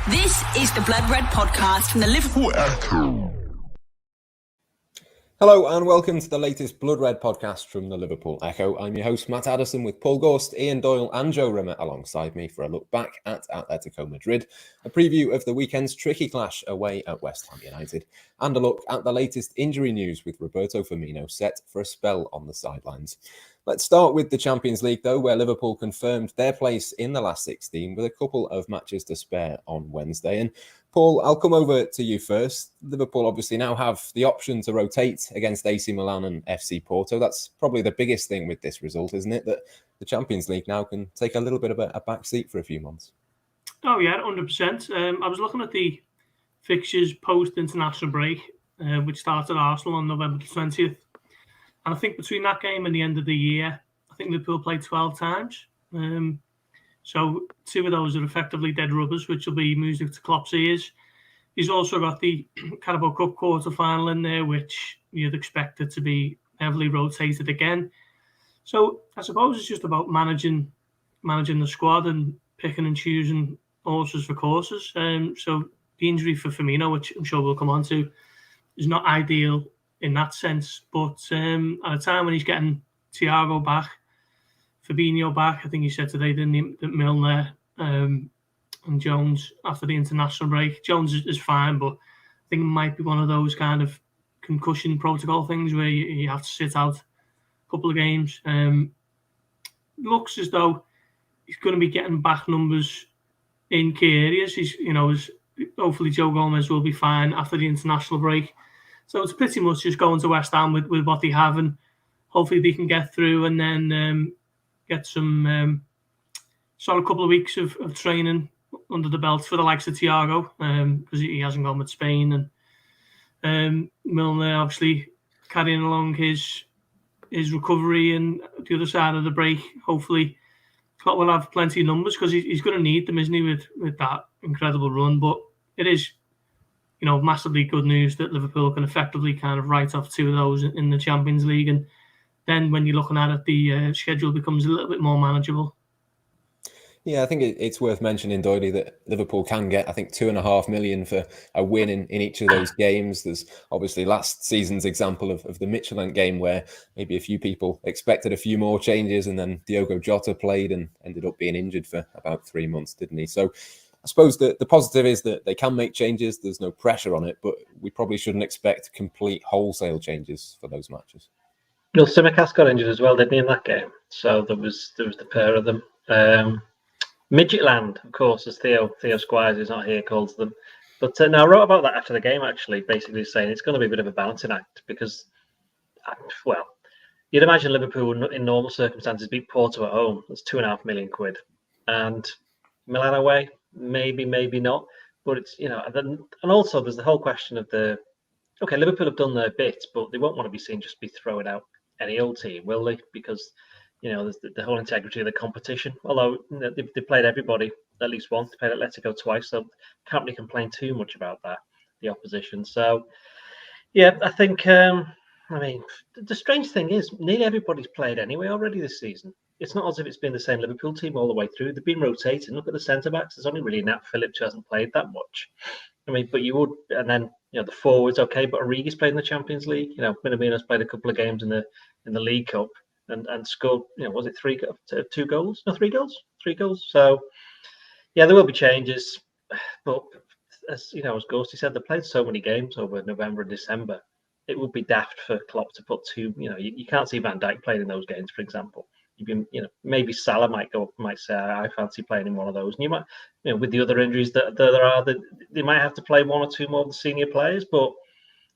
This is the Blood Red podcast from the Liverpool Echo. Hello and welcome to the latest Blood Red podcast from the Liverpool Echo. I'm your host Matt Addison with Paul Gorst, Ian Doyle and Joe Rimmer alongside me for a look back at Atletico Madrid, a preview of the weekend's tricky clash away at West Ham United, and a look at the latest injury news with Roberto Firmino set for a spell on the sidelines. Let's start with the Champions League though, where Liverpool confirmed their place in the last 16 with a couple of matches to spare on Wednesday. And Paul, I'll come over to you first. Liverpool obviously now have the option to rotate against AC Milan and FC Porto. That's probably the biggest thing with this result, isn't it? That the Champions League now can take a little bit of a back seat for a few months. Oh, yeah, 100%. I was looking at the fixtures post-international break, which started at Arsenal on November the 20th. And I think between that game and the end of the year, I think Liverpool played 12 times. So two of those are effectively dead rubbers, which will be music to Klopp's ears. He's also got the Carabao Cup quarter-final in there, which you'd expect it to be heavily rotated again. So I suppose it's just about managing the squad and picking and choosing horses for courses. So the injury for Firmino, which I'm sure we'll come on to, is not ideal in that sense. But at a time when he's getting Thiago back, Fabinho back, I think he said today, didn't he, that Milner and Jones after the international break. Jones is fine, but I think it might be one of those kind of concussion protocol things where you have to sit out a couple of games. Looks as though he's going to be getting back numbers in key areas. Hopefully Joe Gomez will be fine after the international break. So it's pretty much just going to West Ham with what they have, and hopefully they can get through and then get some sort of couple of weeks of training under the belt for the likes of Thiago, because he hasn't gone with Spain, and Milner obviously carrying along his recovery, and the other side of the break, hopefully Klopp will have plenty of numbers because he's going to need them, isn't he, with that incredible run. But it is, massively good news that Liverpool can effectively kind of write off two of those in the Champions League, and then when you're looking at it, the schedule becomes a little bit more manageable. Yeah, I think it's worth mentioning, Doyle, that Liverpool can get, I think, $2.5 million for a win in each of those games. There's obviously last season's example of the Midfield game where maybe a few people expected a few more changes, and then Diogo Jota played and ended up being injured for about 3 months, didn't he? So I suppose the positive is that they can make changes. There's no pressure on it, but we probably shouldn't expect complete wholesale changes for those matches. Well, Tsimikas got injured as well, didn't he, in that game? So there was the pair of them. Midgetland, of course, as Theo Squires is not here, calls them. But no, I wrote about that after the game, actually, basically saying it's going to be a bit of a balancing act because, well, you'd imagine Liverpool in normal circumstances beat Porto at home. That's £2.5 million. And Milan away, maybe not. But it's, and also there's the whole question of Liverpool have done their bit, but they won't want to be seen just be throwing out any old team, will they? Because, there's the whole integrity of the competition. Although they played everybody at least once. They played Atletico twice, so can't really complain too much about that, the opposition. So, yeah, I think, the strange thing is nearly everybody's played anyway already this season. It's not as if it's been the same Liverpool team all the way through. They've been rotating. Look at the centre-backs. There's only really Nat Phillips who hasn't played that much. But you would, and then the forwards, okay, but Origi's played in the Champions League. Minamino's played a couple of games in the League Cup and scored. Was it 2 goals? No, 3 goals. 3 goals. So yeah, there will be changes, but as Gorst said, they played so many games over November and December. It would be daft for Klopp to put two. You can't see Van Dijk playing in those games, for example. Maybe Salah might say, I fancy playing in one of those. And you might, with the other injuries that there are, they might have to play one or two more of the senior players. But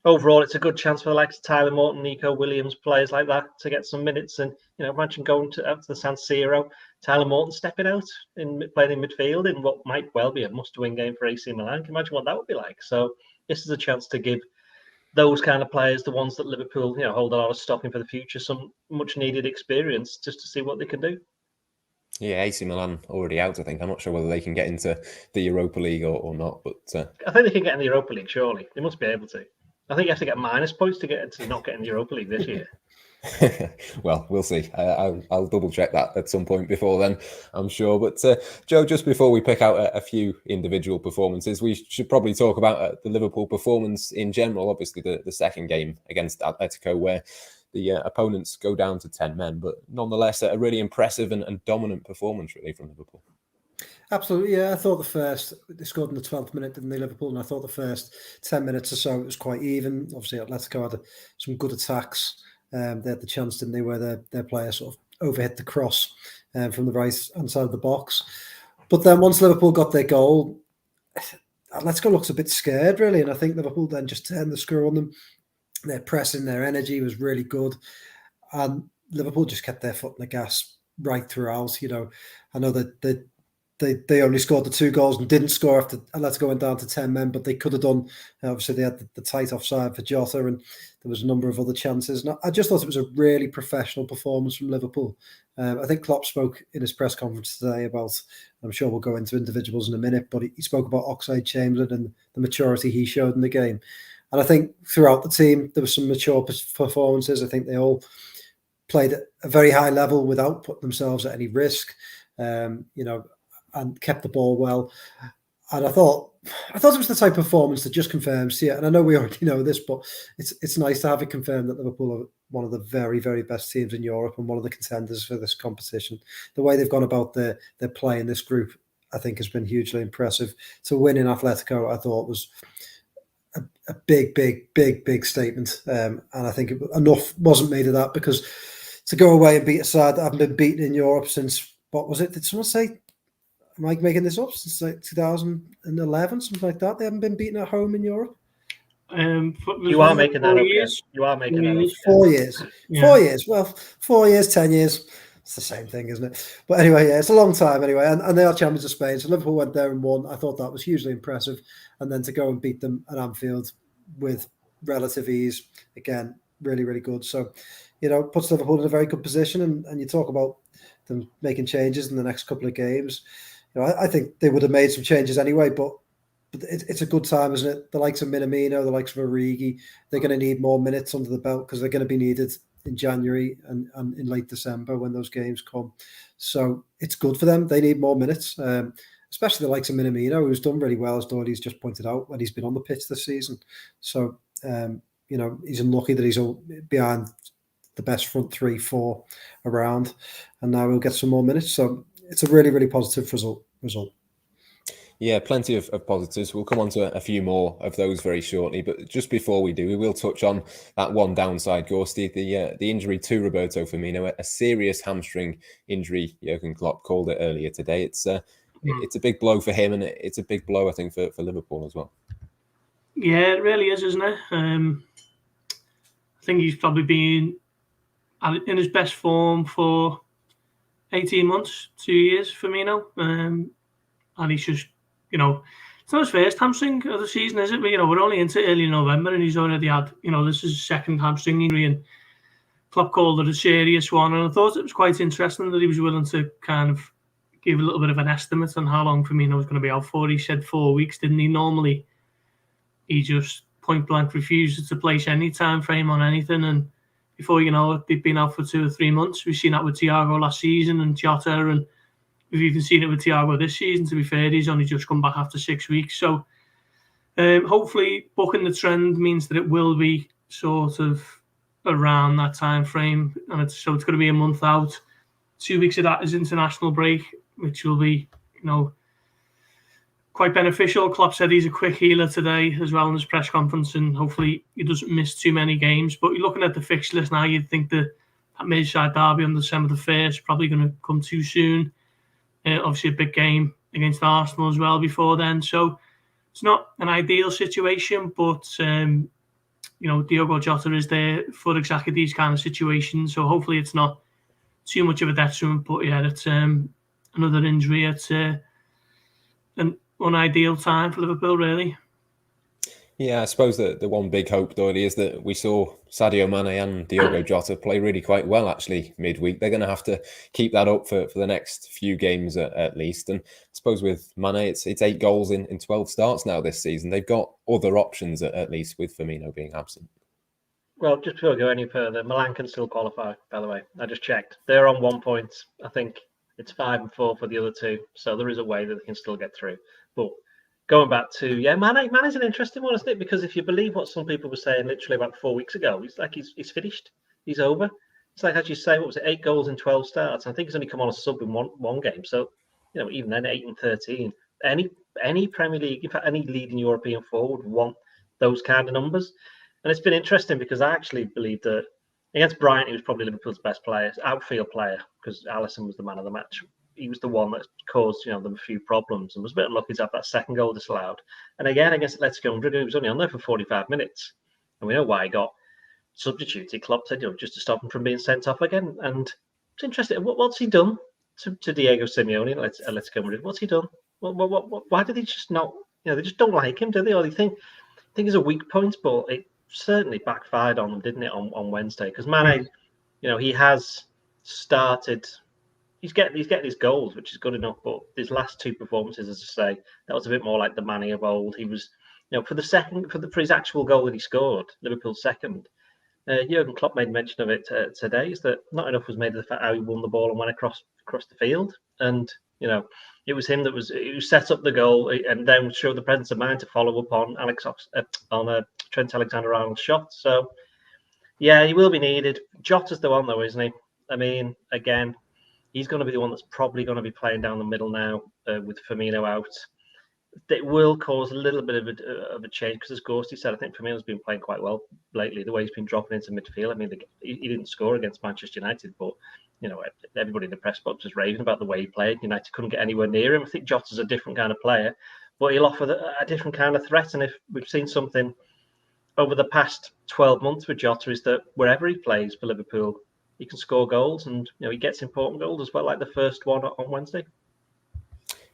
overall, it's a good chance for the likes of Tyler Morton, Nico Williams, players like that to get some minutes. And imagine going to the San Siro, Tyler Morton stepping out and playing in midfield in what might well be a must-win game for AC Milan. Can you imagine what that would be like? So this is a chance to give those kind of players, the ones that Liverpool, hold a lot of stock in for the future, some much needed experience just to see what they can do. Yeah, AC Milan already out, I think. I'm not sure whether they can get into the Europa League or not, but I think they can get in the Europa League, surely. They must be able to. I think you have to get minus points to not get in the Europa League this year. Well, we'll see. I'll double check that at some point before then, I'm sure. But Joe, just before we pick out a few individual performances, we should probably talk about the Liverpool performance in general. Obviously, the second game against Atletico, where the opponents go down to 10 men, but nonetheless, a really impressive and dominant performance, really, from Liverpool. Absolutely, yeah. I thought they scored in the 12th minute, didn't they, Liverpool? And I thought the first 10 minutes or so, it was quite even. Obviously, Atletico had some good attacks. They had the chance, didn't they, where their player sort of overhit the cross from the right-hand side of the box. But then once Liverpool got their goal, Atletico looks a bit scared, really. And I think Liverpool then just turned the screw on them. Their pressing, their energy was really good. And Liverpool just kept their foot on the gas right throughout. I know that they only scored the 2 goals and didn't score after Atletico went down to 10 men, but they could have done. Obviously, they had the tight offside for Jota, and there was a number of other chances. And I just thought it was a really professional performance from Liverpool. I think Klopp spoke in his press conference today about, I'm sure we'll go into individuals in a minute, but he spoke about Oxlade-Chamberlain and the maturity he showed in the game. And I think throughout the team, there were some mature performances. I think they all played at a very high level without putting themselves at any risk. And kept the ball well. And I thought it was the type of performance that just confirms here. And I know we already know this, but it's nice to have it confirmed that Liverpool are one of the very, very best teams in Europe and one of the contenders for this competition. The way they've gone about their play in this group, I think, has been hugely impressive. To win in Atletico, I thought was a big statement. And I think enough wasn't made of that, because to go away and beat a side that haven't been beaten in Europe since, what was it? Did someone say? Am I making this up? Since like 2011, something like that. They haven't been beaten at home in Europe. You are making that up. Yes. You are making that up. 4 years. Yeah. 4 years. Well, 4 years, 10 years. It's the same thing, isn't it? But anyway, yeah, it's a long time anyway. And they are champions of Spain. So Liverpool went there and won. I thought that was hugely impressive. And then to go and beat them at Anfield with relative ease, again, really, really good. So, puts Liverpool in a very good position. And you talk about them making changes in the next couple of games. I think they would have made some changes anyway, but it's a good time, isn't it? The likes of Minamino, the likes of Origi, they're going to need more minutes under the belt, because they're going to be needed in January and in late December when those games come. So it's good for them. They need more minutes, especially the likes of Minamino, who's done really well, as Doyle's just pointed out, when he's been on the pitch this season. So, he's unlucky that he's behind the best front 3-4 around, and now he'll get some more minutes. So it's a really, really positive result. Yeah, plenty of positives. We'll come on to a few more of those very shortly. But just before we do, we will touch on that one downside, Gorst, the injury to Roberto Firmino, a serious hamstring injury. Jurgen Klopp called it earlier today. It's a big blow for him, and it's a big blow, I think, for Liverpool as well. Yeah, it really is, isn't it? I think he's probably been in his best form for 18 months, 2 years, Firmino. And he's just, it's not his first hamstring of the season, is it? But, we're only into early November and he's already had, this is his second hamstring injury, and Klopp called it a serious one. And I thought it was quite interesting that he was willing to kind of give a little bit of an estimate on how long Firmino was going to be out for. He said 4 weeks, didn't he? Normally, he just point blank refuses to place any time frame on anything. And before you know it, they've been out for 2 or 3 months. We've seen that with Thiago last season and Jota, and we've even seen it with Thiago this season. To be fair, he's only just come back after 6 weeks. So hopefully bucking the trend means that it will be sort of around that time frame. And it's going to be a month out. 2 weeks of that is international break, which will be, quite beneficial. Klopp said he's a quick healer today as well in his press conference, and hopefully he doesn't miss too many games. But you're looking at the fixture list now, you'd think that Merseyside derby on December the 1st probably going to come too soon. Obviously a big game against Arsenal as well before then. So it's not an ideal situation, but Diogo Jota is there for exactly these kind of situations. So hopefully it's not too much of a detriment. But yeah, it's another injury at an unideal time for Liverpool, really. Yeah, I suppose that the one big hope, Doyle, is that we saw Sadio Mane and Diogo Jota play really quite well, actually, midweek. They're going to have to keep that up for the next few games at least. And I suppose with Mane, it's 8 goals in 12 starts now this season. They've got other options, at least, with Firmino being absent. Well, just before we go any further, Milan can still qualify, by the way. I just checked. They're on 1 point. I think it's 5 and 4 for the other two. So there is a way that they can still get through. But going back to, Man is an interesting one, isn't it? Because if you believe what some people were saying literally about 4 weeks ago, he's finished. He's over. It's like, as you say, what was it, 8 goals in 12 starts? I think he's only come on a sub in one game. So, even then, 8 and 13. Any Premier League, in fact, any leading European forward would want those kind of numbers. And it's been interesting because I actually believe that against Bryant, he was probably Liverpool's best player, outfield player, because Alisson was the man of the match. He was the one that caused, them a few problems and was a bit unlucky to have that second goal disallowed. And again, against Atletico Madrid, he was only on there for 45 minutes. And we know why he got substituted. Klopp said, just to stop him from being sent off again. And it's interesting. What's he done to Diego Simeone at Atletico Madrid? What's he done? Why did he just not, they just don't like him, do they? Or they think he's a weak point, but it certainly backfired on them, didn't it, on Wednesday? Because Mane, he has started. He's getting his goals, which is good enough. But his last two performances, as I say, that was a bit more like the Mane of old. He was, for his actual goal that he scored, Liverpool's second. Jurgen Klopp made mention of it today. Is that not enough was made of the fact how he won the ball and went across the field, and it was him who set up the goal and then showed the presence of mind to follow up on Trent Alexander-Arnold's shot. So, yeah, he will be needed. Jota's the one, though, isn't he? I mean, again, he's going to be the one that's probably going to be playing down the middle now with Firmino out. It will cause a little bit of a change because, as Gorst said, I think Firmino's been playing quite well lately, the way he's been dropping into midfield. I mean, he didn't score against Manchester United, but everybody in the press box was raving about the way he played. United couldn't get anywhere near him. I think Jota's a different kind of player, but he'll offer a different kind of threat. And if we've seen something over the past 12 months with Jota, is that wherever he plays for Liverpool, he can score goals, and he gets important goals as well, like the first one on Wednesday.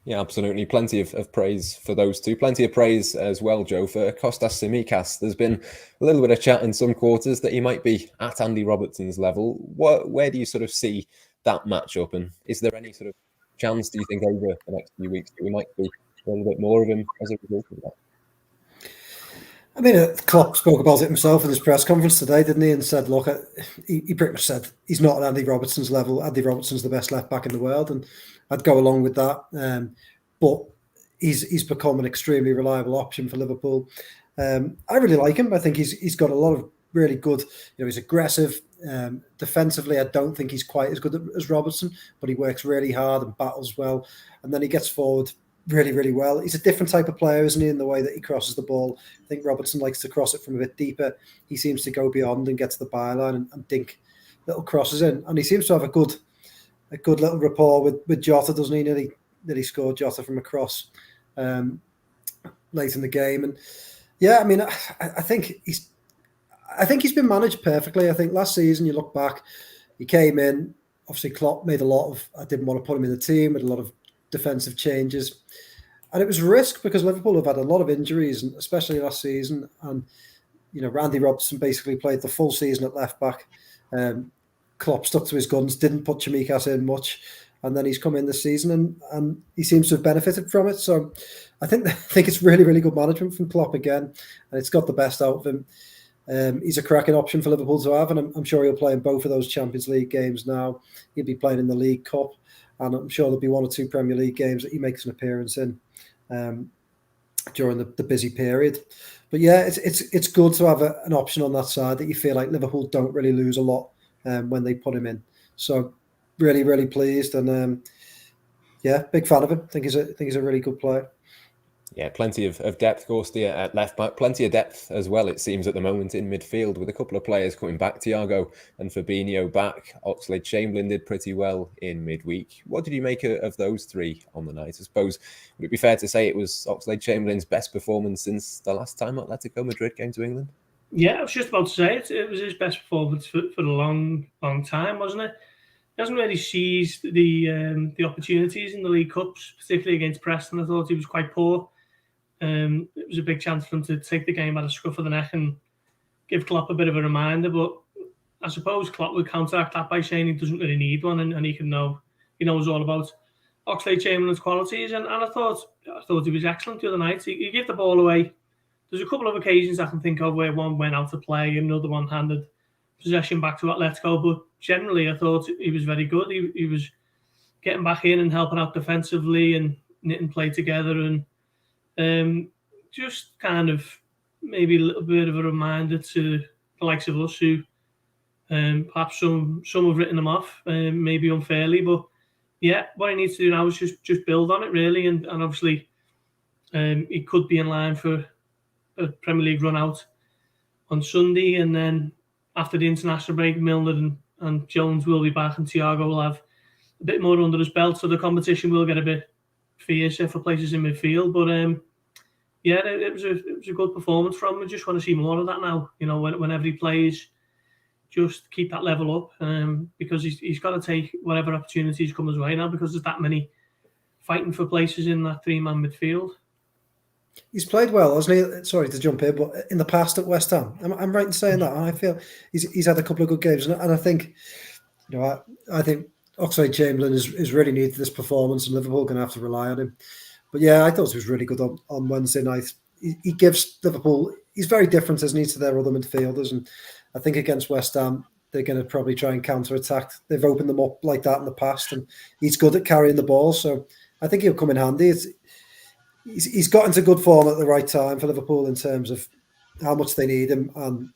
Yeah, absolutely. Plenty of praise for those two. Plenty of praise as well, Joe, for Kostas Tsimikas. There's been a little bit of chat in some quarters that he might be at Andy Robertson's level. Where do you sort of see that matchup? And is there any sort of chance, do you think, over the next few weeks that we might be a little bit more of him as a result of that? I mean, Klopp spoke about it himself in his press conference today, didn't he? And said, look, he pretty much said he's not at Andy Robertson's level. Andy Robertson's the best left back in the world, and I'd go along with that. But he's become an extremely reliable option for Liverpool. I really like him. I think he's got a lot of really good. He's aggressive. Defensively, I don't think he's quite as good as Robertson, but he works really hard and battles well. And then he gets forward really, really well. He's a different type of player, isn't he, in the way that he crosses the ball. I think Robertson likes to cross it from a bit deeper. He seems to go beyond and get to the byline and dink little crosses in. And he seems to have a good little rapport with Jota, doesn't he? Nearly scored Jota from a cross late in the game. And yeah, I mean, I think he's been managed perfectly. I think last season, you look back, he came in, obviously Klopp made I didn't want to put him in the team with a lot of defensive changes. And it was a risk because Liverpool have had a lot of injuries, and especially last season. And, Randy Robertson basically played the full season at left back. Klopp stuck to his guns, didn't put Tsimikas in much. And then he's come in this season and he seems to have benefited from it. So I think it's really, really good management from Klopp again. And it's got the best out of him. He's a cracking option for Liverpool to have. And I'm sure he'll play in both of those Champions League games now. He'll be playing in the League Cup. And I'm sure there'll be 1 or 2 Premier League games that he makes an appearance in during the busy period. But yeah, it's good to have an option on that side that you feel like Liverpool don't really lose a lot when they put him in. So really, really pleased, and big fan of him. I think he's a really good player. Yeah, plenty of depth, Gorst, at left back. Plenty of depth as well, it seems, at the moment in midfield, with a couple of players coming back. Thiago and Fabinho back. Oxlade-Chamberlain did pretty well in midweek. What did you make of those three on the night? I suppose, would it be fair to say it was Oxlade-Chamberlain's best performance since the last time Atletico Madrid came to England? Yeah, I was just about to say it was his best performance for a long, long time, wasn't it? He hasn't really seized the opportunities in the League Cups, particularly against Preston. I thought he was quite poor. It was a big chance for him to take the game at a scruff of the neck and give Klopp a bit of a reminder. But I suppose Klopp would counteract that by saying he doesn't really need one, and he knows all about Oxlade-Chamberlain's qualities. And I thought he was excellent the other night. He gave the ball away There's a couple of occasions I can think of where one went out to play and another one handed possession back to Atletico, but generally I thought he was very good. He was getting back in and helping out defensively and knitting play together, and just kind of maybe a little bit of a reminder to the likes of us who perhaps some have written him off, maybe unfairly, but yeah, what he needs to do now is just build on it really, and obviously he could be in line for a Premier League run out on Sunday, and then after the international break, Milner and Jones will be back, and Thiago will have a bit more under his belt, so the competition will get a bit fiercer for places in midfield. But yeah, it was a good performance from him. I just want to see more of that now. You know, whenever he plays, just keep that level up, because he's got to take whatever opportunities come his way now, because there's that many fighting for places in that three-man midfield. He's played well, hasn't he? Sorry to jump in, but in the past at West Ham, I'm right in saying that. I feel he's had a couple of good games, and I think, you know, I think Oxlade-Chamberlain is really needed this performance, and Liverpool are going to have to rely on him. But yeah, I thought he was really good on Wednesday night. He gives Liverpool, he's very different, isn't he, to their other midfielders, and I think against West Ham they're going to probably try and counter-attack. They've opened them up like that in the past, and he's good at carrying the ball, so I think he'll come in handy. He's got into good form at the right time for Liverpool in terms of how much they need him and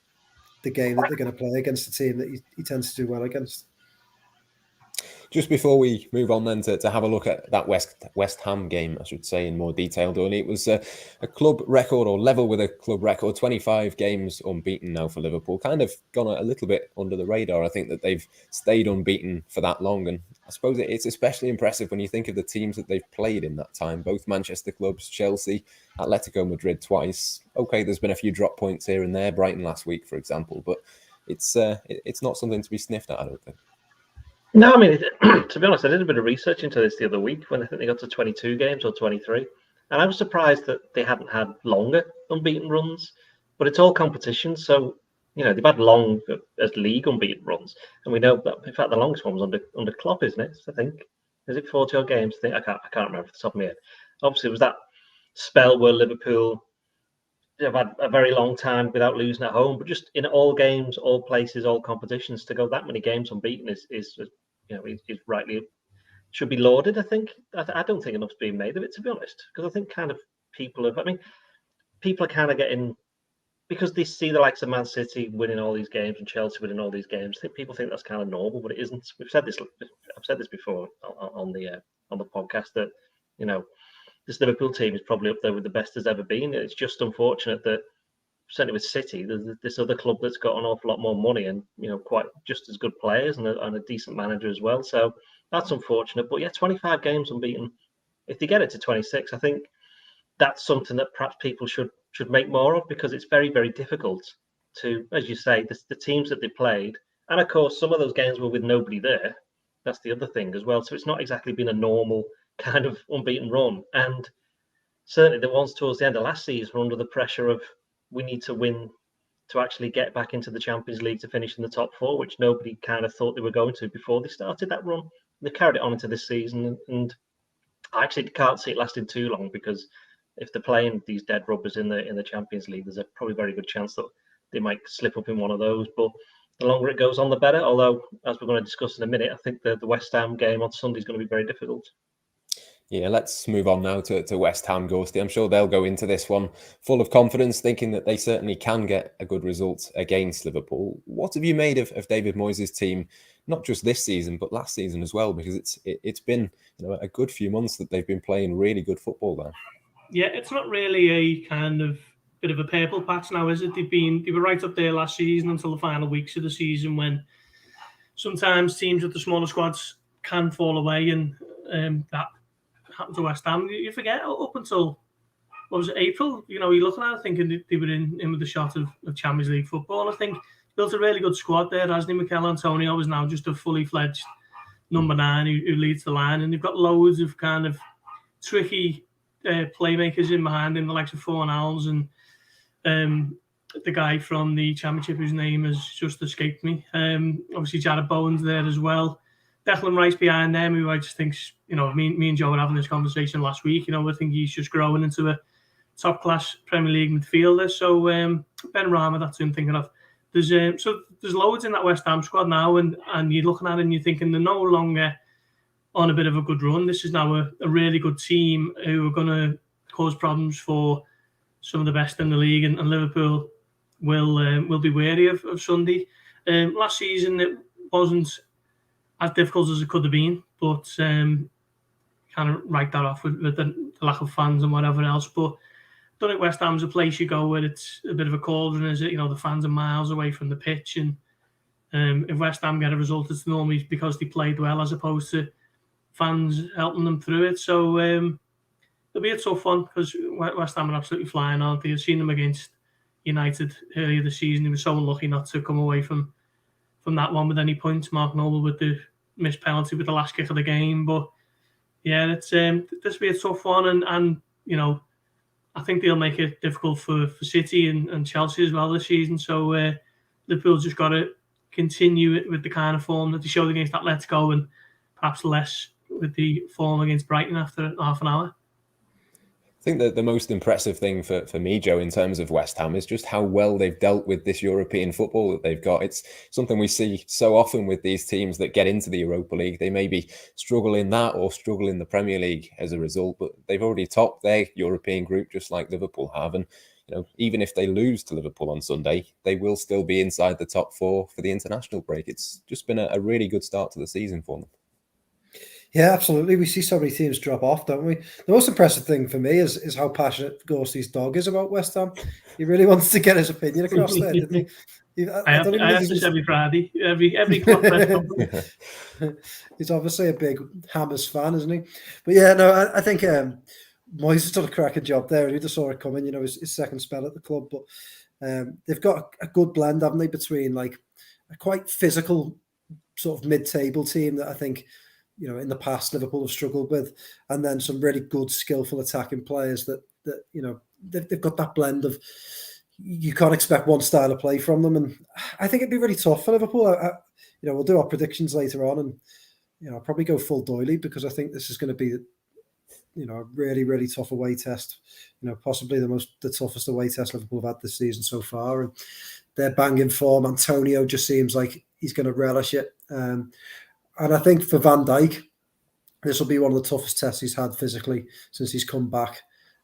the game that they're going to play against the team that he tends to do well against. Just before we move on then to have a look at that West Ham game, I should say, in more detail, Donny, it was a club record, or level with a club record, 25 games unbeaten now for Liverpool. Kind of gone a little bit under the radar. I think that they've stayed unbeaten for that long, and I suppose it's especially impressive when you think of the teams that they've played in that time, both Manchester clubs, Chelsea, Atletico Madrid twice. Okay, there's been a few drop points here and there, Brighton last week, for example, but it's not something to be sniffed at, I don't think. No, I mean, to be honest, I did a bit of research into this the other week when I think they got to 22 games or 23. And I was surprised that they hadn't had longer unbeaten runs, but it's all competition. So, you know, they've had long as league unbeaten runs. And we know that, in fact, the longest one was under Klopp, isn't it? I think. Is it 40 odd games? I can't remember off the top of my head. Obviously, it was that spell where Liverpool have had a very long time without losing at home, but just in all games, all places, all competitions, to go that many games unbeaten is you know, is rightly should be lauded. I think. I don't think enough's being made of it, to be honest, because I think kind of people are kind of getting, because they see the likes of Man City winning all these games and Chelsea winning all these games. I think people think that's kind of normal, but it isn't. I've said this before on the podcast that, you know, this Liverpool team is probably up there with the best there's ever been. It's just unfortunate that, certainly with City, there's this other club that's got an awful lot more money and, you know, quite just as good players and a decent manager as well. So that's unfortunate. But yeah, 25 games unbeaten. If they get it to 26, I think that's something that perhaps people should make more of, because it's very, very difficult to, as you say, the teams that they played. And of course, some of those games were with nobody there. That's the other thing as well. So it's not exactly been a normal kind of unbeaten run. And certainly the ones towards the end of last season were under the pressure of, we need to win to actually get back into the Champions League to finish in the top four, which nobody kind of thought they were going to before they started that run. They carried it on into this season, and I actually can't see it lasting too long, because if they're playing these dead rubbers in the Champions League, there's a probably very good chance that they might slip up in one of those. But the longer it goes on, the better. Although, as we're going to discuss in a minute, I think the West Ham game on Sunday is going to be very difficult. Yeah, let's move on now to West Ham, Ghosty. I'm sure they'll go into this one full of confidence, thinking that they certainly can get a good result against Liverpool. What have you made of David Moyes' team, not just this season, but last season as well? Because it's been, you know, a good few months that they've been playing really good football there. Yeah, it's not really a kind of bit of a purple patch now, is it? They were right up there last season until the final weeks of the season, when sometimes teams with the smaller squads can fall away, and that happened to West Ham. You forget, up until, what was it, April? You know, you're looking at it thinking they were in with the shot of Champions League football. I think built a really good squad there, hasn't he? Mikel Antonio is now just a fully fledged number 9 who leads the line, and they've got loads of kind of tricky playmakers in behind him, the likes of Fornals and the guy from the Championship whose name has just escaped me. Obviously, Jared Bowen's there as well. Declan Rice behind them, who I just think, you know, me and Joe were having this conversation last week. You know, I think he's just growing into a top-class Premier League midfielder. So Ben Rama, that's who I'm thinking of. There's loads in that West Ham squad now, and you're looking at it and you're thinking they're no longer on a bit of a good run. This is now a really good team who are going to cause problems for some of the best in the league, and Liverpool will be wary of Sunday. Last season it wasn't as difficult as it could have been, but kind of write that off with the lack of fans and whatever else. But I don't think West Ham's a place you go where it's a bit of a cauldron, is it? The fans are miles away from the pitch, and if West Ham get a result, it's normally because they played well as opposed to fans helping them through it. So it'll be a tough one because West Ham are absolutely flying, aren't they? I've seen them against United earlier this season. They were so unlucky not to come away from that one with any points. Mark Noble with the missed penalty with the last kick of the game. But yeah, it's this will be a tough one, and I think they'll make it difficult for City and Chelsea as well this season. So Liverpool's just got to continue it with the kind of form that they showed against Atletico, and perhaps less with the form against Brighton after half an hour. I think that the most impressive thing for me, Joe, in terms of West Ham is just how well they've dealt with this European football that they've got. It's something we see so often with these teams that get into the Europa League. They maybe struggle in that or struggle in the Premier League as a result, but they've already topped their European group just like Liverpool have. And even if they lose to Liverpool on Sunday, they will still be inside the top four for the international break. It's just been a really good start to the season for them. Yeah, absolutely. We see so many teams drop off, don't we? The most impressive thing for me is how passionate Gorsty's dog is about West Ham. He really wants to get his opinion across there, didn't he? I have this every Friday, every club press conference. He's obviously a big Hammers fan, isn't he? But yeah, no, I think Moyes has done a cracking job there. He just saw it coming, his second spell at the club. But they've got a good blend, haven't they, between like a quite physical sort of mid-table team that I think in the past Liverpool have struggled with, and then some really good, skillful attacking players that they've got that blend of you can't expect one style of play from them, and I think it'd be really tough for Liverpool. We'll do our predictions later on, and I'll probably go full Doyle because I think this is going to be a really, really tough away test. Possibly the toughest away test Liverpool have had this season so far, and they're banging form. Antonio just seems like he's going to relish it. And I think for Van Dijk, this will be one of the toughest tests he's had physically since he's come back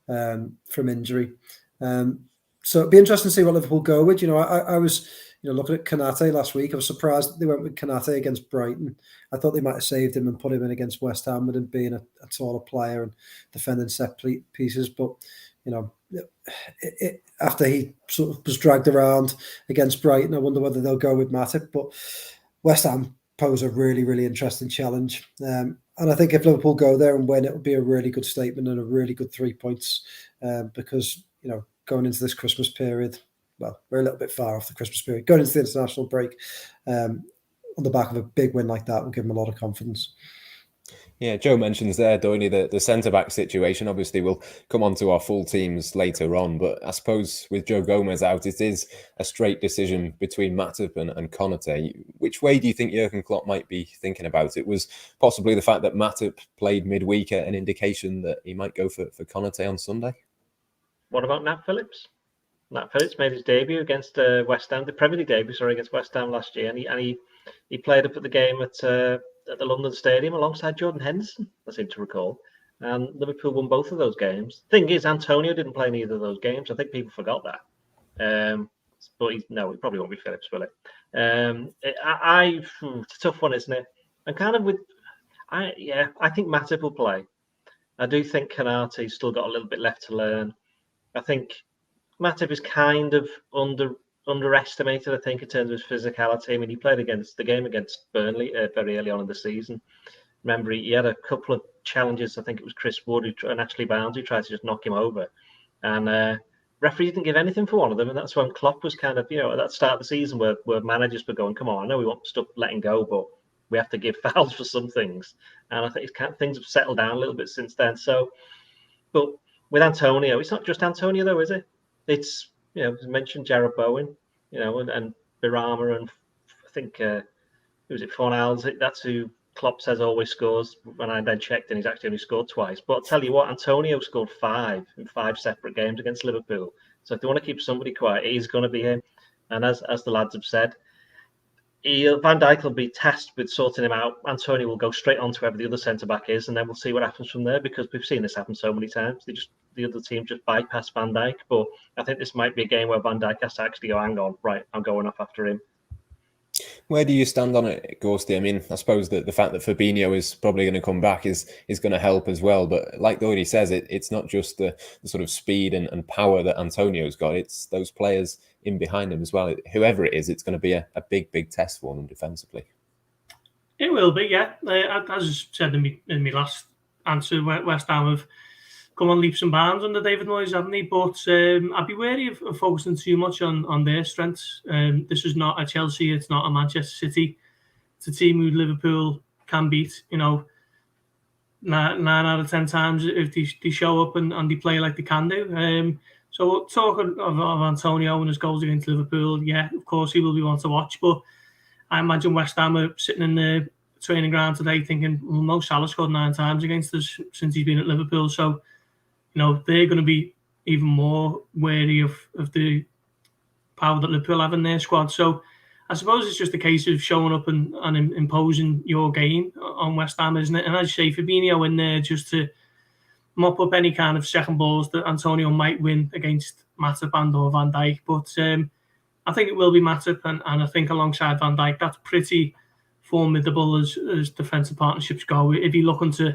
from injury. So it'd be interesting to see what Liverpool go with. I was looking at Konate last week. I was surprised that they went with Konate against Brighton. I thought they might have saved him and put him in against West Ham with him being a taller player and defending set pieces. But, after he sort of was dragged around against Brighton, I wonder whether they'll go with Matip. But West Ham pose a really, really interesting challenge. And I think if Liverpool go there and win, it will be a really good statement and a really good 3 points because, going into this Christmas period, well, we're a little bit far off the Christmas period. Going into the international break on the back of a big win like that will give them a lot of confidence. Yeah, Joe mentions there, Doyle, the centre-back situation. Obviously, we'll come on to our full teams later on, but I suppose with Joe Gomez out, it is a straight decision between Matip and Konate. Which way do you think Jurgen Klopp might be thinking about it? Was possibly the fact that Matip played midweek an indication that he might go for Konate on Sunday? What about Nat Phillips? Nat Phillips made his debut against West Ham, the Premier League debut, against West Ham last year, and he played up at the game at the London Stadium alongside Jordan Henderson, I seem to recall. And Liverpool won both of those games. Thing is, Antonio didn't play in either of those games. I think people forgot that. But he probably won't be Phillips, will it? It's a tough one, isn't it? And kind of I think Matip will play. I do think Konate's still got a little bit left to learn. I think Matip is kind of underestimated, I think, in terms of his physicality. I mean, he played the game against Burnley very early on in the season. Remember, he had a couple of challenges. I think it was Chris Wood and Ashley Barnes who tried to just knock him over. And referee didn't give anything for one of them. And that's when Klopp was kind of, at that start of the season where managers were going, come on, I know we want stuff letting go, but we have to give fouls for some things. And I think things have settled down a little bit since then. So, but with Antonio, it's not just Antonio though, is it? It's, as mentioned, Jarrod Bowen, and Birama, and I think, who was it, Fornals? That's who Klopp says always scores, when I then checked and he's actually only scored twice. But I'll tell you what, Antonio scored 5 in 5 separate games against Liverpool. So if they want to keep somebody quiet, it is going to be him. And as the lads have said, Van Dijk will be tasked with sorting him out. Antonio will go straight on to whoever the other centre-back is, and then we'll see what happens from there, because we've seen this happen so many times. The other team just bypass Van Dijk. But I think this might be a game where Van Dijk has to actually go, hang on, right, I'm going off after him. Where do you stand on it, Gorsty? I mean, I suppose that the fact that Fabinho is probably going to come back is going to help as well. But like Doyle says, it's not just the sort of speed and power that Antonio's got. It's those players in behind him as well. Whoever it is, it's going to be a big test for them defensively. It will be, yeah. As I said in my last answer, West Ham have come on leaps and bounds under David Moyes, haven't they? But I'd be wary of focusing too much on their strengths. This is not a Chelsea, it's not a Manchester City. It's a team who Liverpool can beat, 9 out of 10 times if they show up and they play like they can do. So talking of Antonio and his goals against Liverpool, yeah, of course he will be one to watch. But I imagine West Ham are sitting in the training ground today thinking, well, Mo Salah scored 9 times against us since he's been at Liverpool. So, they're going to be even more wary of the power that Liverpool have in their squad. So I suppose it's just a case of showing up and imposing your game on West Ham, isn't it? And as you say, Fabinho in there just to mop up any kind of second balls that Antonio might win against Matip and or Van Dijk. But I think it will be Matip, and I think alongside Van Dijk, that's pretty formidable as defensive partnerships go, if you're looking to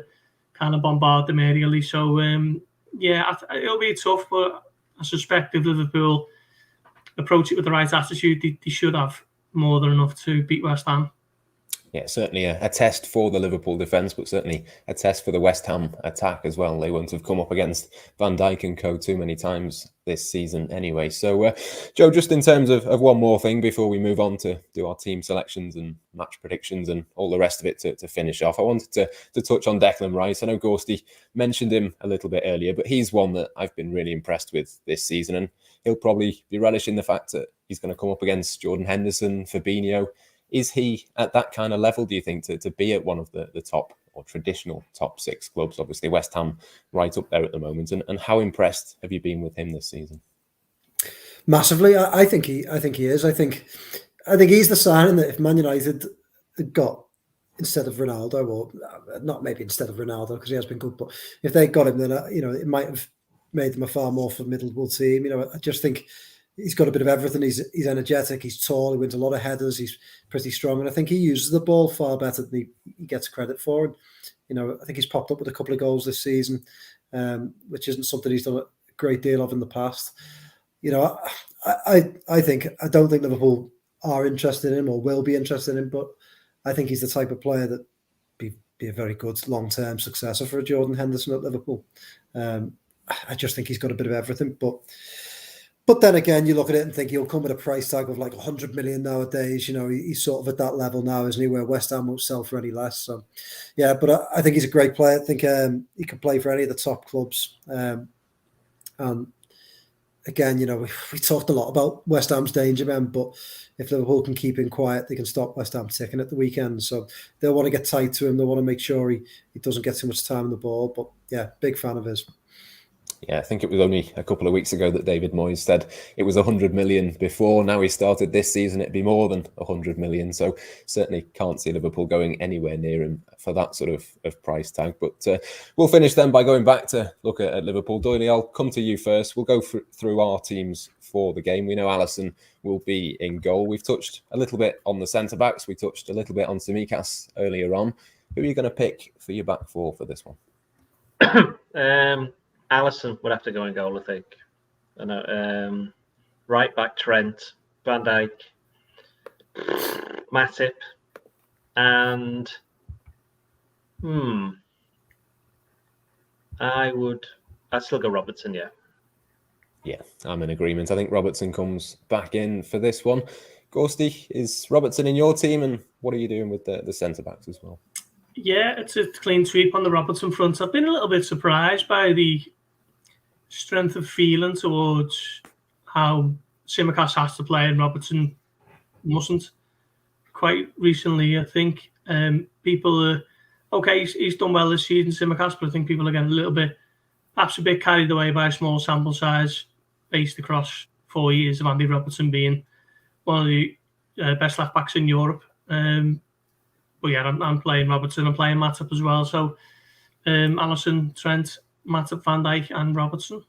kind of bombard them aerially. So, it'll be tough, but I suspect if Liverpool approach it with the right attitude, they should have more than enough to beat West Ham. Yeah, certainly a test for the Liverpool defence, but certainly a test for the West Ham attack as well. They won't have come up against Van Dijk and co too many times this season anyway. So, Joe, just in terms of one more thing before we move on to do our team selections and match predictions and all the rest of it to finish off, I wanted to touch on Declan Rice. I know Gorsty mentioned him a little bit earlier, but he's one that I've been really impressed with this season, and he'll probably be relishing the fact that he's going to come up against Jordan Henderson, Fabinho. Is he at that kind of level, do you think, to be at one of the top or traditional top 6 clubs? Obviously, West Ham right up there at the moment. And how impressed have you been with him this season? Massively. I think he is. I think he's the sign that if Man United had got, instead of Ronaldo, or not maybe instead of Ronaldo because he has been good, but if they got him, then it might have made them a far more formidable team. I just think he's got a bit of everything. He's energetic, he's tall, he wins a lot of headers, he's pretty strong, and I think he uses the ball far better than he gets credit for. And I think he's popped up with a couple of goals this season, which isn't something he's done a great deal of in the past. I don't think Liverpool are interested in him or will be interested in him, but I think he's the type of player that be a very good long-term successor for a Jordan Henderson at Liverpool. I just think he's got a bit of everything, But then again, you look at it and think he'll come with a price tag of like 100 million nowadays. He's sort of at that level now, isn't he, where West Ham won't sell for any less. So, yeah, but I think he's a great player. I think he can play for any of the top clubs. And again, we talked a lot about West Ham's danger men, but if Liverpool can keep him quiet, they can stop West Ham ticking at the weekend. So they'll want to get tight to him. They want to make sure he doesn't get too much time on the ball. But yeah, big fan of his. Yeah, I think it was only a couple of weeks ago that David Moyes said it was 100 million before. Now he started this season, it'd be more than 100 million. So certainly can't see Liverpool going anywhere near him for that sort of price tag. But we'll finish then by going back to look at Liverpool. Doyle, I'll come to you first. We'll go through our teams for the game. We know Alisson will be in goal. We've touched a little bit on the centre-backs. We touched a little bit on Tsimikas earlier on. Who are you going to pick for your back four for this one? Alisson would have to go in goal, I think. Right back Trent, Van Dijk, Matip, and I'd still go Robertson, yeah. Yeah, I'm in agreement. I think Robertson comes back in for this one. Gorsty, is Robertson in your team, and what are you doing with the centre-backs as well? Yeah, it's a clean sweep on the Robertson front. I've been a little bit surprised by the strength of feeling towards how Tsimikas has to play and Robertson mustn't. Quite recently, I think People are, okay, he's done well this season, Tsimikas, but I think people are getting perhaps a bit carried away by a small sample size based across 4 years of Andy Robertson being one of the best left-backs in Europe. But yeah, I'm playing Robertson, I'm playing Matip as well. So Alisson, Trent, Matip, Van Dijk and Robertson.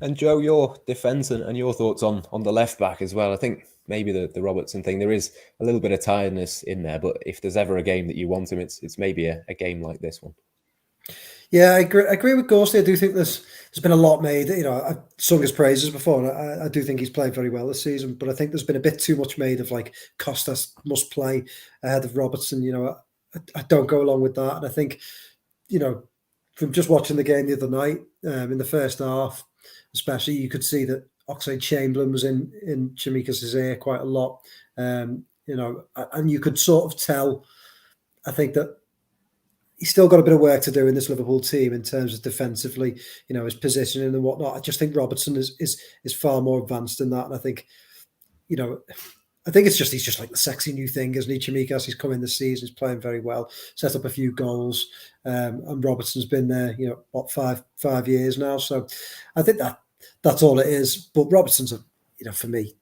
And Joe, your defence and your thoughts on the left back as well. I think maybe the Robertson thing, there is a little bit of tiredness in there, but if there's ever a game that you want him, it's maybe a game like this one. Yeah, I agree with Gorst. I do think there's been a lot made. I've sung his praises before, and I do think he's played very well this season. But I think there's been a bit too much made of like Costas must play ahead of Robertson. I don't go along with that. And I think, from just watching the game the other night, in the first half, especially, you could see that Oxlade-Chamberlain was in Tsimikas' ear quite a lot. And you could sort of tell, I think, that he's still got a bit of work to do in this Liverpool team in terms of defensively, his positioning and whatnot. I just think Robertson is far more advanced than that. And I think, I think he's just like the sexy new thing, isn't he? Tsimikas, he's come in this season, he's playing very well, set up a few goals. And Robertson's been there, 5 years now. So I think that's all it is. But Robertson's, for me,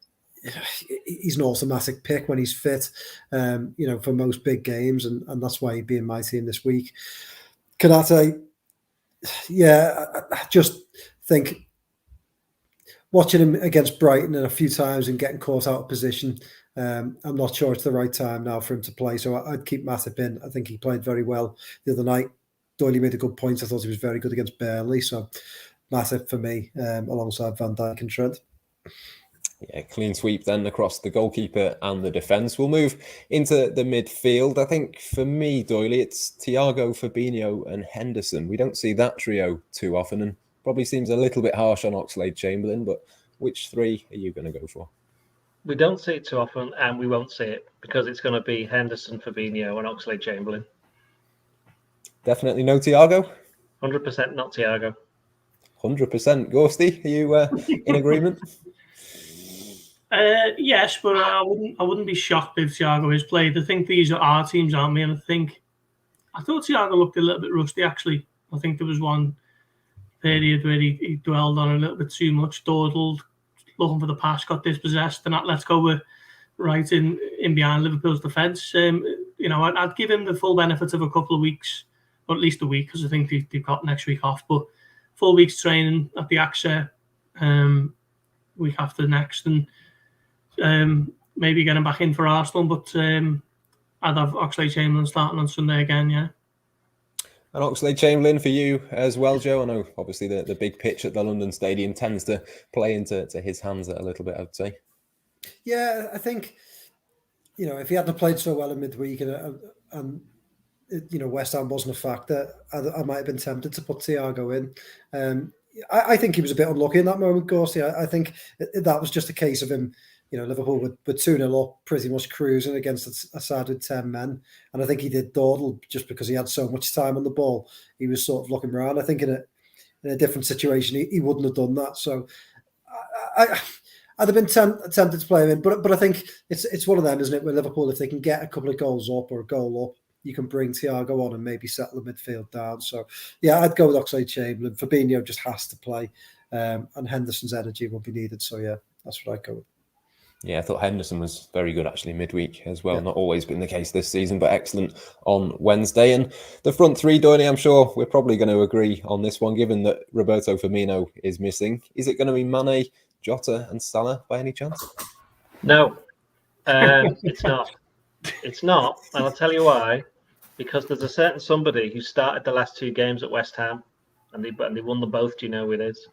he's an automatic pick when he's fit, for most big games, and that's why he'd be in my team this week. Konate, I just think watching him against Brighton and a few times and getting caught out of position, I'm not sure it's the right time now for him to play. So I'd keep Matip in. I think he played very well the other night. Doyle made a good point. I thought he was very good against Burnley. So Matip for me, alongside Van Dijk and Trent. Yeah, clean sweep then across the goalkeeper and the defence. We'll move into the midfield. I think for me, Doyle, it's Thiago, Fabinho and Henderson. We don't see that trio too often, and probably seems a little bit harsh on Oxlade-Chamberlain, but which three are you going to go for? We don't see it too often, and we won't see it because it's going to be Henderson, Fabinho and Oxlade-Chamberlain. Definitely no Thiago? 100% not Thiago. 100%. Gorsty, are you in agreement? Yes, but I wouldn't be shocked if Thiago is played. I think these are our teams, aren't we? And I thought Thiago looked a little bit rusty, actually. I think there was one period where he dwelled on a little bit too much, dawdled, looking for the pass, got dispossessed, and Atletico were right in behind Liverpool's defence. I'd give him the full benefit of a couple of weeks, or at least a week, because I think they've got next week off. But full week's training at the AXA week after next, and maybe get him back in for Arsenal. But I'd have Oxlade-Chamberlain starting on Sunday again, yeah. And Oxlade-Chamberlain for you as well, Joe. I know obviously the big pitch at the London Stadium tends to play into his hands a little bit, I'd say. Yeah, I think, if he hadn't played so well in midweek and West Ham wasn't a factor, I might have been tempted to put Thiago in. I think he was a bit unlucky in that moment, Gorsty. I think that was just a case of him. Liverpool were 2-0 up, pretty much cruising against a side with 10 men. And I think he did dawdle just because he had so much time on the ball. He was sort of looking around. I think in a different situation, he wouldn't have done that. So I'd have been tempted to play him in. But I think it's one of them, isn't it, with Liverpool, if they can get a couple of goals up or a goal up, you can bring Thiago on and maybe settle the midfield down. So, yeah, I'd go with Oxlade-Chamberlain. Fabinho just has to play. And Henderson's energy will be needed. So, yeah, that's what I'd go with. Yeah, I thought Henderson was very good actually midweek as well. Yeah. Not always been the case this season, but excellent on Wednesday. And the front three, Doyle, I'm sure we're probably going to agree on this one, given that Roberto Firmino is missing. Is it going to be Mane, Jota and Salah by any chance? No, it's not. It's not, and I'll tell you why. Because there's a certain somebody who started the last two games at West Ham, and they won them both. Do you know who it is?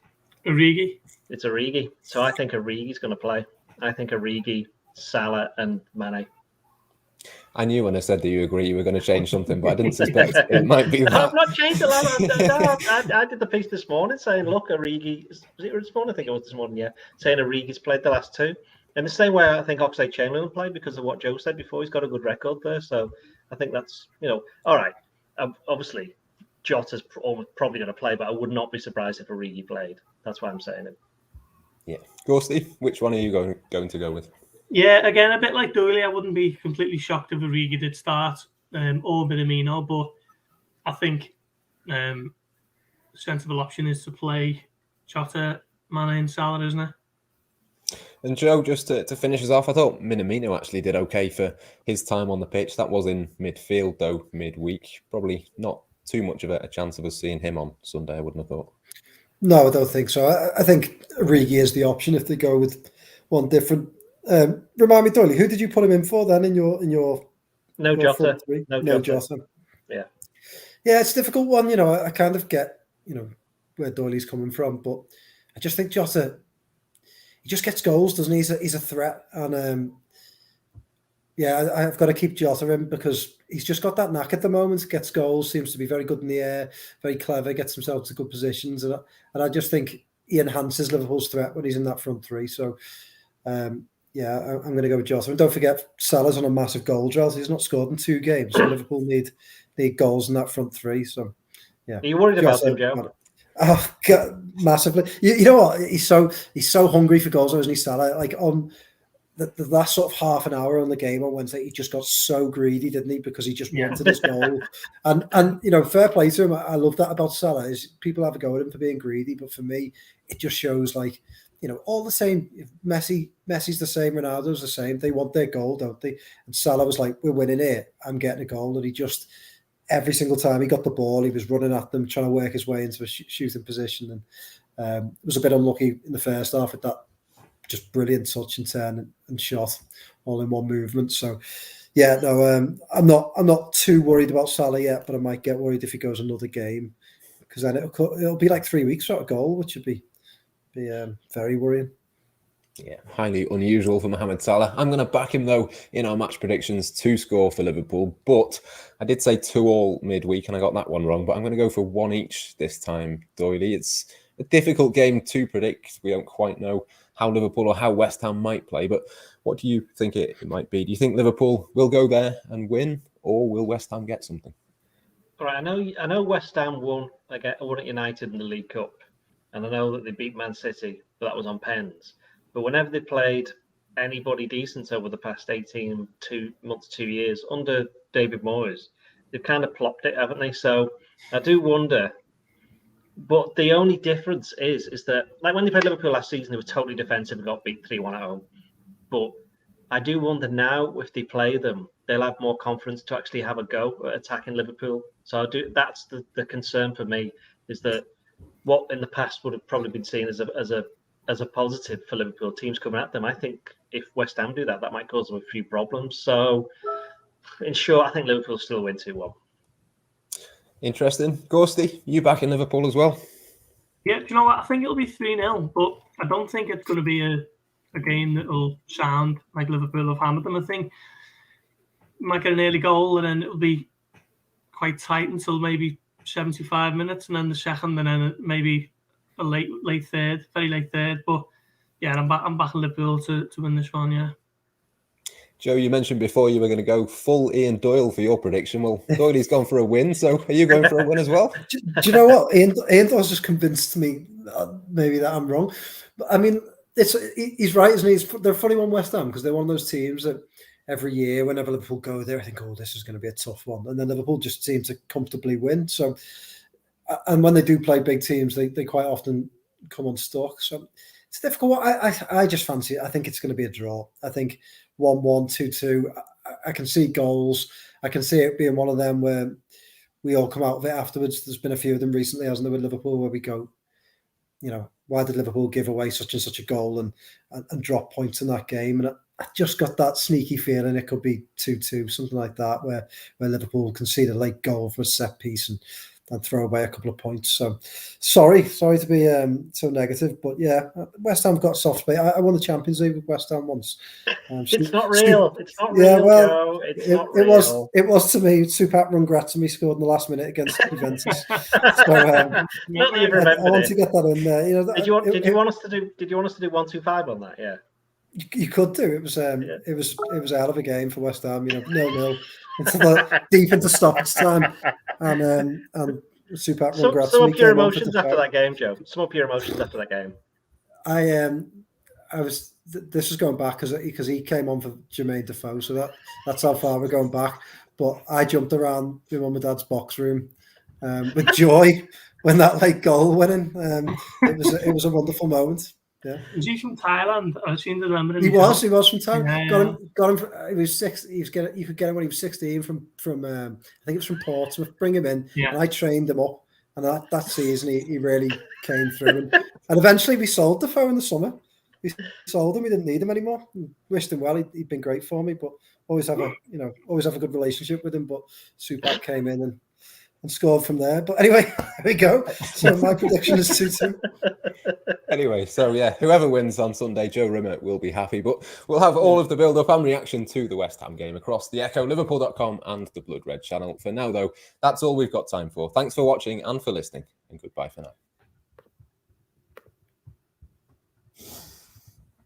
Origi. It's Origi. So I think Origi's going to play. I think Origi, Salah, and Mane. I knew when I said that you agree you were going to change something, but I didn't suspect it might be that. I've not changed a lot. I did the piece this morning saying, look, Origi, was it this morning? I think it was this morning, yeah. Saying Origi's played the last two. In the same way I think Oxlade-Chamberlain played because of what Joe said before. He's got a good record there. So I think that's, all right. Obviously, Jota's probably going to play, but I would not be surprised if Origi played. That's why I'm saying it. Yeah. Gorsty, which one are you going to go with? Yeah, again, a bit like Doyle, I wouldn't be completely shocked if Origi did start or Firmino, but I think the sensible option is to play Jota, Mane and Salah, isn't it? And Joe, just to finish us off, I thought Minamino actually did okay for his time on the pitch. That was in midfield, though, midweek. Probably not too much of a chance of us seeing him on Sunday, I wouldn't have thought. No, I don't think so. I think Origi is the option if they go with one different. Remind me, Doyle, who did you put him in for then in your No your Jota. front three? No Jota. Yeah. Yeah, it's a difficult one. You know, I kind of get, where Doyley's coming from, but I just think Jota, he just gets goals, doesn't he? He's a threat. And I've got to keep Jota in because he's just got that knack at the moment. Gets goals, seems to be very good in the air, very clever, gets himself to good positions. And I just think he enhances Liverpool's threat when he's in that front three. So, I'm going to go with Jota. And don't forget, Salah's on a massive goal drought. He's not scored in 2 games. So Liverpool need goals in that front three. So, yeah. Are you worried about him, Joe? Oh, God, massively. You know what? He's so hungry for goals, isn't he, Salah? Like on the last sort of half an hour on the game on Wednesday, he just got so greedy, didn't he? Because he just wanted his goal. And fair play to him. I love that about Salah. Is people have a go at him for being greedy, but for me, it just shows like, all the same. If Messi's the same, Ronaldo's the same. They want their goal, don't they? And Salah was like, "We're winning here. I'm getting a goal," and he just. Every single time he got the ball, he was running at them, trying to work his way into a shooting position. And was a bit unlucky in the first half with that just brilliant touch and turn and shot all in one movement. So, I'm not too worried about Salah yet, but I might get worried if he goes another game because then it'll be like 3 weeks without a goal, which would be very worrying. Yeah, highly unusual for Mohamed Salah. I'm going to back him, though, in our match predictions to score for Liverpool. But I did say 2-2 midweek, and I got that one wrong. But I'm going to go for 1 each this time, Doyley. It's a difficult game to predict. We don't quite know how Liverpool or how West Ham might play. But what do you think it might be? Do you think Liverpool will go there and win, or will West Ham get something? All right, I know West Ham won at United in the League Cup. And I know that they beat Man City, but that was on pens. But whenever they played anybody decent over the past 18 months, 2 years, under David Moyes, they've kind of plopped it, haven't they? So I do wonder. But the only difference is that, like when they played Liverpool last season, they were totally defensive and got beat 3-1 at home. But I do wonder now, if they play them, they'll have more confidence to actually have a go at attacking Liverpool. So that's the concern for me, is that what in the past would have probably been seen as a positive for Liverpool, teams coming at them. I think if West Ham do that, that might cause them a few problems. So, in short, I think Liverpool still win 2-1. Interesting. Gorsty, you back in Liverpool as well? Yeah, do you know what? I think it'll be 3-0, but I don't think it's going to be a game that will sound like Liverpool have hammered them. I think we might get an early goal and then it'll be quite tight until maybe 75 minutes, and then the second, and then maybe a late third, very late third. But yeah, I'm backing Liverpool to win this one. Yeah. Joe, you mentioned before you were going to go full Ian Doyle for your prediction. Well, Doyley's gone for a win, so are you going for a win as well? Do you know what? Ian Doyle's just convinced me maybe that I'm wrong. But I mean, he's right, isn't he? They're a funny one, West Ham, because they're one of those teams that every year, whenever Liverpool go there, I think, this is going to be a tough one. And then Liverpool just seem to comfortably win. So, and when they do play big teams, they quite often come unstuck. So it's difficult. I just fancy it. I think it's going to be a draw. I think 1-1, 2-2. I can see goals. I can see it being one of them where we all come out of it afterwards. There's been a few of them recently, hasn't there, with Liverpool, where we go, why did Liverpool give away such and such a goal and drop points in that game? And I just got that sneaky feeling it could be 2-2, something like that, where Liverpool concede a late goal for a set piece and throw away a couple of points. So sorry to be so negative, but yeah, West Ham got a soft spot. I won the Champions League with West Ham once. It's not real. It's not real. Yeah, well, Joe. It was to me. Supat Rungratami scored in the last minute against Juventus. So I want to get that in there. Did you want us to do 1-2-5 on that? Yeah. You could do. It was a hell of a game for West Ham. 0-0 deep into stoppage time, and Supat Rungratami. Some of your emotions after that game, Joe. Some of your emotions after that game. This was going back because he came on for Jermaine Defoe, so that's how far we're going back. But I jumped around my mum and dad's box room with joy when that late goal went in. It was a wonderful moment. Yeah. Was he from Thailand? I seem to remember him. He was from Thailand. Yeah. Got him. He was 6. You could get him when he was 16 from I think it was from Portsmouth. Bring him in, and I trained him up. And that season, he really came through. And eventually, we sold Defoe in the summer. We sold him. We didn't need him anymore. Wished him well. He'd been great for me, but always have a good relationship with him. But Supak came in and scored from there. But anyway, there we go. So my prediction is 2-2. Anyway, so yeah, whoever wins on Sunday, Joe Rimmer will be happy. But we'll have all of the build-up and reaction to the West Ham game across the Echo, Liverpool.com and the Blood Red channel. For now, though, that's all we've got time for. Thanks for watching and for listening, and goodbye for now.